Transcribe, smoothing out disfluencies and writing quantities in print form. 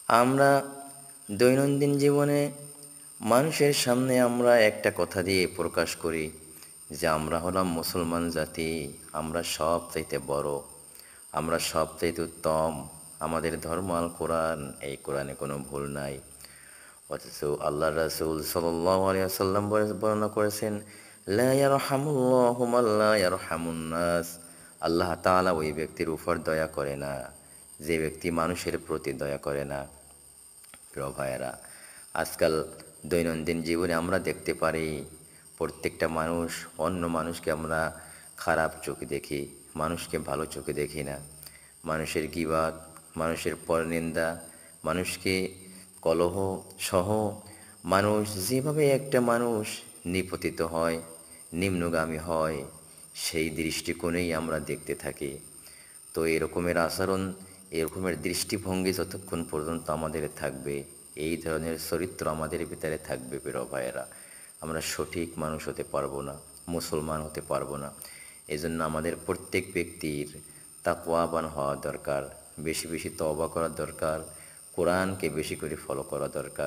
আমরা দৈনন্দিন জীবনে মানুষের সামনে আমরা একটা কথা দিয়ে প্রকাশ করি যে আমরা হলাম মুসলমান জাতি, আমরা সবচাইতে বড়, আমরা সবচাইতে উত্তম, আমাদের ধর্ম আল কোরআন, এই কোরআনে কোনো ভুল নাই। অথচ আল্লাহ রাসূল সাল্লাল্লাহু আলাইহি ওয়াসাল্লাম বর্ণনা করেছেন, লা ইয়ারহামুল্লাহু মান লা ইয়ারহামুন নাস। আল্লাহ তাআলা ওই ব্যক্তির উপর দয়া করে না যে ব্যক্তি মানুষের প্রতি দয়া করে না। প্রিয় ভাইয়েরা, আজকাল দৈনন্দিন জীবনে আমরা দেখতে পারি প্রত্যেকটা মানুষ অন্য মানুষকে আমরা খারাপ চোখে দেখি, মানুষকে ভালো চোখে দেখি না। মানুষের গীবাত, মানুষের পরনিন্দা, মানুষকে কলহ সহ মানুষ যেভাবে একটা মানুষ নিপতিত হয়, নিম্নগামী হয়, সেই দৃষ্টিকোণেই আমরা দেখতে থাকি। তো এরকমের আচরণ, এরকমের দৃষ্টিভঙ্গি যতক্ষণ পর্যন্ত আমাদের থাকবে, এই ধরনের চরিত্র আমাদের ভিতরে থাকবে প্রিয় ভাইয়েরা, আমরা সঠিক মানুষ হতে পারবো না, মুসলমান হতে পারবো না। এজন্য আমাদের প্রত্যেক ব্যক্তির তাকওয়াবান হওয়া দরকার, বেশি বেশি তওবা করা দরকার, কোরআনকে বেশি করে ফলো করা দরকার।